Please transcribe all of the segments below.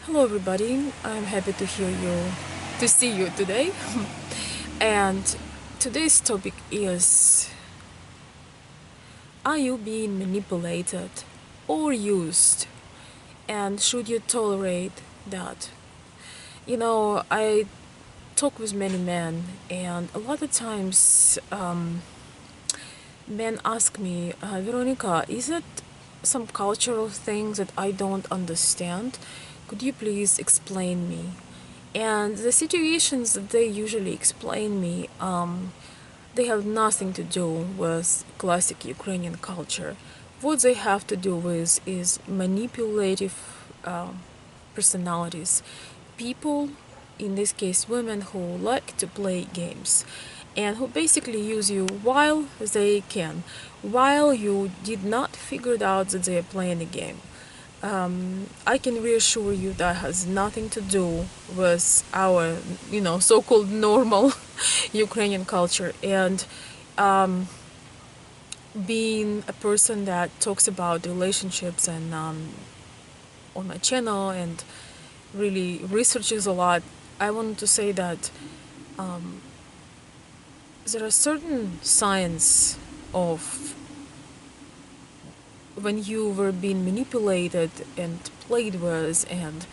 Hello everybody, I'm happy to see you today. And today's topic is, are you being manipulated or used? And should you tolerate that? I talk with many men, and a lot of times men ask me, Veronica, is it some cultural things that I don't understand? Could you please explain me? And the situations that they usually explain me, they have nothing to do with classic Ukrainian culture. What they have to do with is manipulative personalities. People, in this case women, who like to play games and who basically use you while they can, while you did not figure it out that they are playing a game. I can reassure you that has nothing to do with our, so-called normal Ukrainian culture. And being a person that talks about relationships and on my channel and really researches a lot, I wanted to say that there are certain signs of when you were being manipulated and played with, and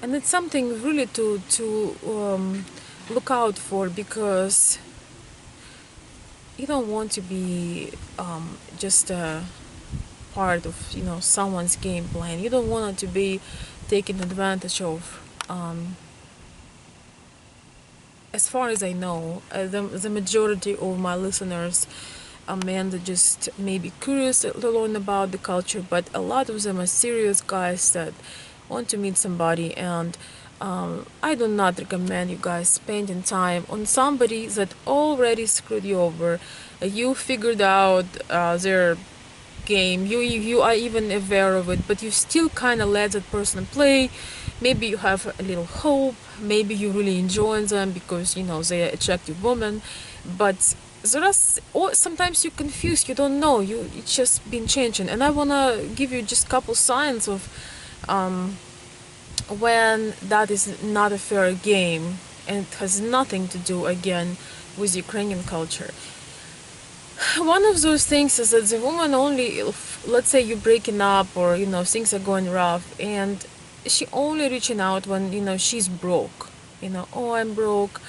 it's something really to look out for, because you don't want to be just a part of someone's game plan. You don't want it to be taken advantage of. As far as I know, the majority of my listeners are men that just may be curious to learn about the culture, but a lot of them are serious guys that want to meet somebody. And I do not recommend you guys spending time on somebody that already screwed you over. You figured out their game, you are even aware of it, but you still kind of let that person play. Maybe you have a little hope, maybe you really enjoy them because they're attractive women, but there are or sometimes you're confused, you don't know, it's just been changing. And I want to give you just a couple signs of when that is not a fair game, and it has nothing to do again with Ukrainian culture. One of those things is that the woman only, let's say you're breaking up, or things are going rough, and she only reaching out when she's broke. Oh, I'm broke.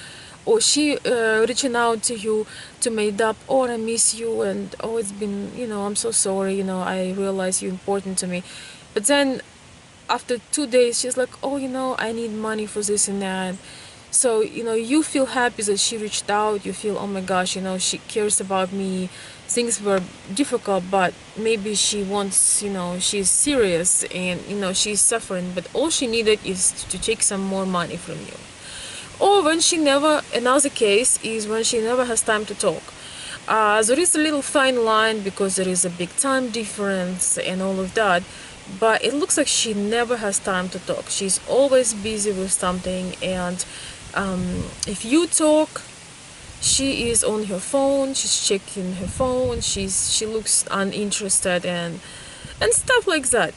Or she reaching out to you to make up, oh, I miss you, and oh, it's been, I'm so sorry, I realize you're important to me. But then after 2 days she's like, oh, I need money for this and that. So you feel happy that she reached out, you feel, oh my gosh, she cares about me. Things were difficult, but maybe she wants, she's serious, and she's suffering, but all she needed is to take some more money from you. Or when she never, another case is when she never has time to talk. There is a little fine line because there is a big time difference and all of that, but it looks like she never has time to talk. She's always busy with something, and if you talk, she is on her phone, she's checking her phone, she looks uninterested, and stuff like that,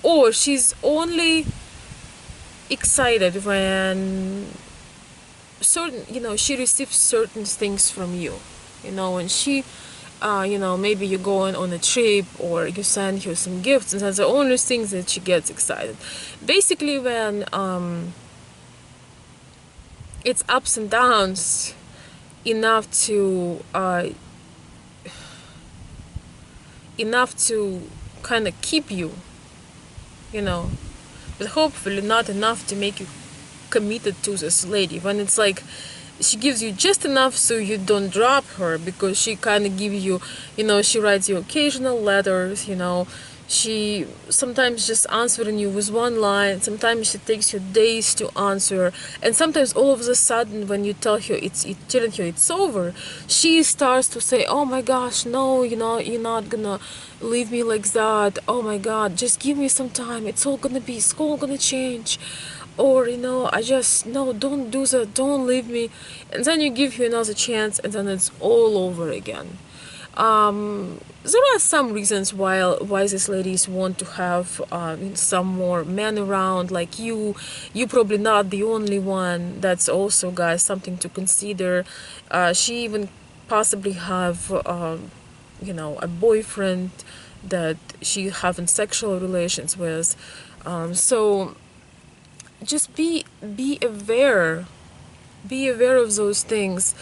or she's only excited when certain, she receives certain things from you, when she maybe you're going on a trip, or you send her some gifts, and that's the only things that she gets excited. Basically, when it's ups and downs enough to kind of keep you, but hopefully not enough to make you committed to this lady. When it's like she gives you just enough so you don't drop her, because she kind of gives you, she writes you occasional letters, she sometimes just answering you with one line, sometimes she takes you days to answer, and sometimes all of a sudden when you tell her telling her it's over, she starts to say, oh my gosh, no, you're not gonna leave me like that, oh my god, just give me some time, it's all gonna change. Or I just, no, don't do that, don't leave me. And then you give her another chance, and then it's all over again. There are some reasons why these ladies want to have some more men around. Like you probably not the only one. That's also, guys, something to consider. She even possibly have a boyfriend that she having sexual relations with. So just be aware of those things.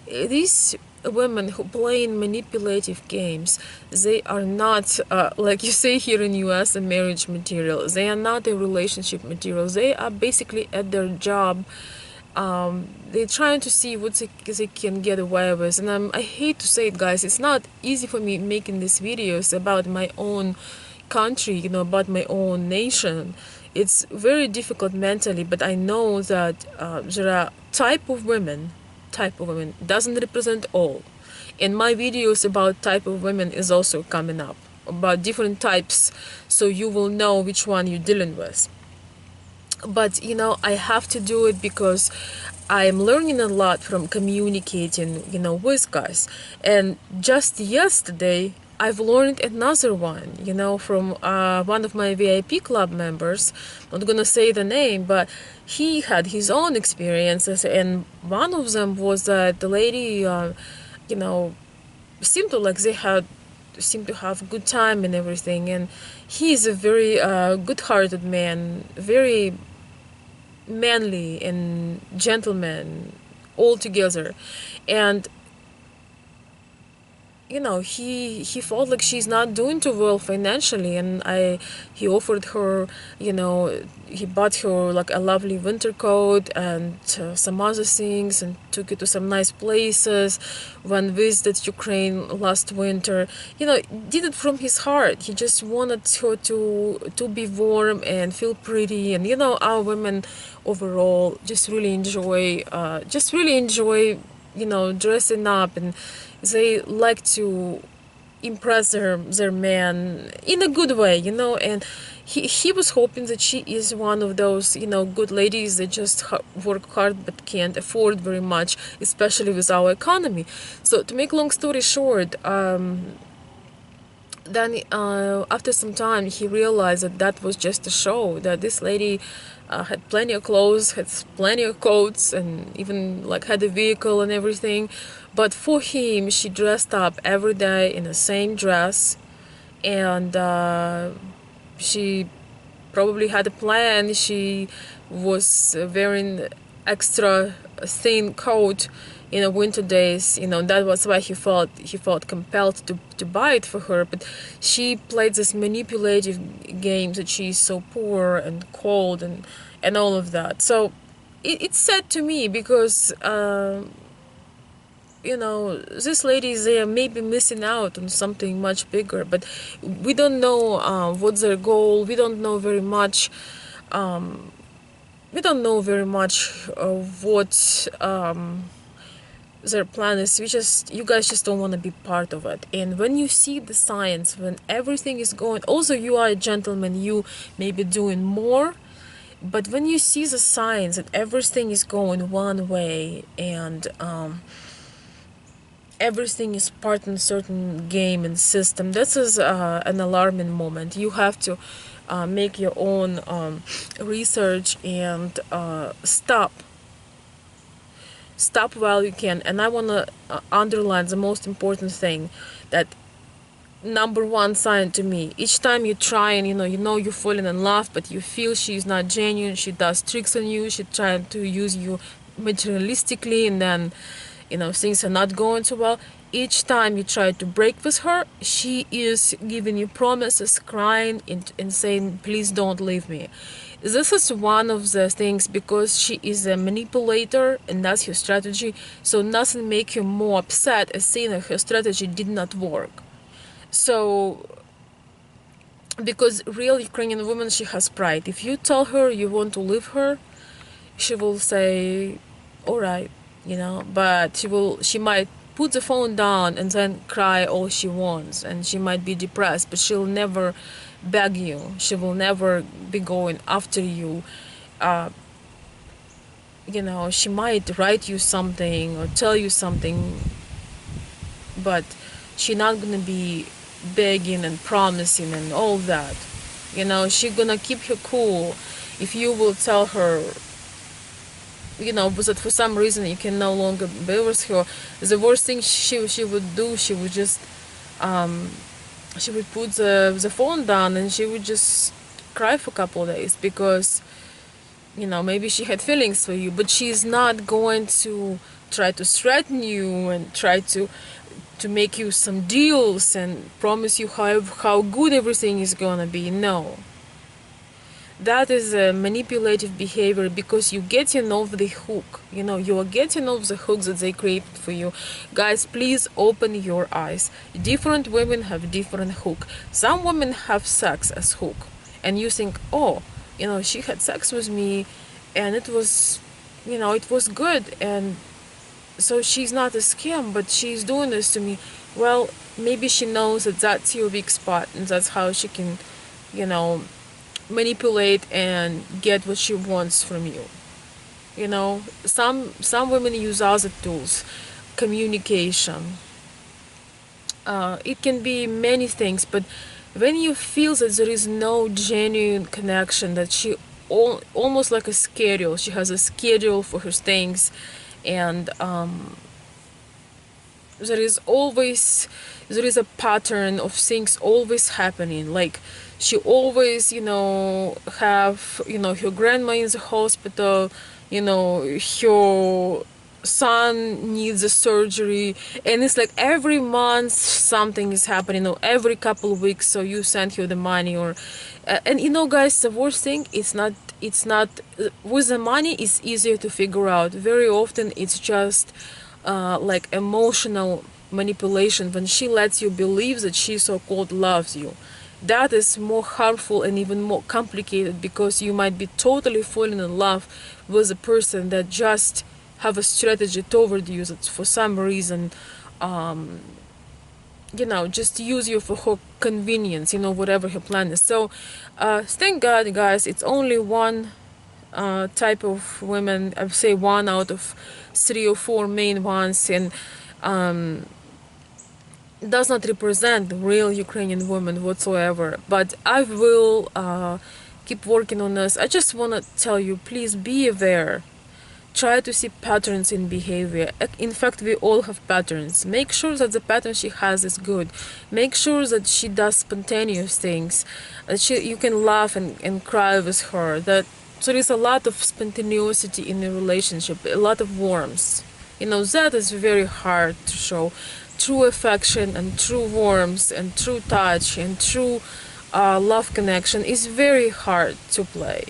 These women who play in manipulative games, they are not, like you say here in US, a marriage material. They are not a relationship material. They are basically at their job. They're trying to see what they can get away with. And I hate to say it, guys, it's not easy for me making these videos about my own country, about my own nation. It's very difficult mentally, but I know that there are type of women doesn't represent all. And my videos about type of women is also coming up, about different types, so you will know which one you're dealing with. But I have to do it because I'm learning a lot from communicating with guys. And just yesterday I've learned another one, from one of my VIP club members. Not gonna say the name, but he had his own experiences, and one of them was that the lady, you know, seemed to like they had seemed to have a good time and everything. And he is a very good-hearted man, very manly and gentleman altogether. And he felt like she's not doing too well financially, and he offered her, he bought her like a lovely winter coat and some other things, and took her to some nice places when visited Ukraine last winter. Did it from his heart. He just wanted her to be warm and feel pretty. And our women overall just really enjoy dressing up, and they like to impress their man in a good way. And he was hoping that she is one of those good ladies that just work hard but can't afford very much, especially with our economy. So to make long story short, then after some time he realized that was just a show, that this lady had plenty of clothes, had plenty of coats, and even like had a vehicle and everything. But for him, she dressed up every day in the same dress, and she probably had a plan. She was wearing extra thin coat in the winter days. That was why he felt compelled to buy it for her. But she played this manipulative game that she's so poor and cold and all of that. So it's sad to me because these ladies, they are maybe missing out on something much bigger, but we don't know what's their goal. We don't know very much. We don't know very much what their plan is. You guys just don't want to be part of it. And when you see the signs, when everything is going, also you are a gentleman, you may be doing more, but when you see the signs that everything is going one way, and everything is part in a certain game and system, this is an alarming moment. You have to make your own research and stop while you can. And I want to underline the most important thing, that number one sign to me, each time you try and you're falling in love, but you feel she's not genuine, she does tricks on you, she's trying to use you materialistically, and then things are not going so well. Each time you try to break with her, she is giving you promises, crying and saying, please don't leave me. This is one of the things, because she is a manipulator and that's her strategy. So nothing makes her more upset as seeing that her strategy did not work. So, because real Ukrainian woman, she has pride. If you tell her you want to leave her, she will say, all right, but she might put the phone down and then cry all she wants, and she might be depressed, but she'll never beg you. She will never be going after you. She might write you something or tell you something but she not gonna be begging and promising and all that. You know, she gonna keep you cool if you will tell her, you know, but that for some reason you can no longer be with her. The worst thing she would do, um, she would put the phone down and she would just cry for a couple of days because, you know, maybe she had feelings for you, but she's not going to try to threaten you and try to make you some deals and promise you how good everything is gonna be. No, that is a manipulative behavior because you getting off the hook. You know, you are getting off the hook that they created for you. Guys, please open your eyes. Different women have different hook. Some women have sex as hook, and you think, oh, you know, she had sex with me and it was, you know, it was good, and so she's not a scam, but she's doing this to me. Well, maybe she knows that that's your weak spot and that's how she can, you know, manipulate and get what she wants from you. You know, some women use other tools, communication. It can be many things, but when you feel that there is no genuine connection, that she almost like a schedule, she has a schedule for her things, and there is always, there is a pattern of things always happening, like she always, you know, have, you know, her grandma in the hospital, you know, her son needs a surgery, and it's like every month something is happening, or every couple of weeks, so you send her the money, or and you know, guys, the worst thing, it's not with the money, it's easier to figure out. Very often it's just like emotional manipulation, when she lets you believe that she so-called loves you. That is more harmful and even more complicated, because you might be totally falling in love with a person that just have a strategy toward you, that for some reason, you know, just use you for her convenience, you know, whatever her plan is. So thank God, guys, it's only one type of women. I would say one out of 3 or 4 main ones, and does not represent the real Ukrainian woman whatsoever. But I will keep working on this. I just want to tell you, please be aware. Try to see patterns in behavior. In fact, we all have patterns. Make sure that the pattern she has is good. Make sure that she does spontaneous things. That you can laugh and cry with her. That there is a lot of spontaneity in a relationship, a lot of warmth. You know, that is very hard to show. True affection and true warmth and true touch and true love connection is very hard to play.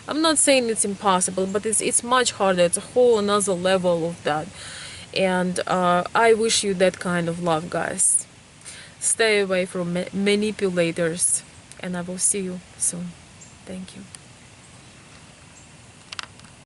I'm not saying it's impossible, but it's much harder. It's a whole another level of that. And I wish you that kind of love, guys. Stay away from manipulators, and I will see you soon. Thank you.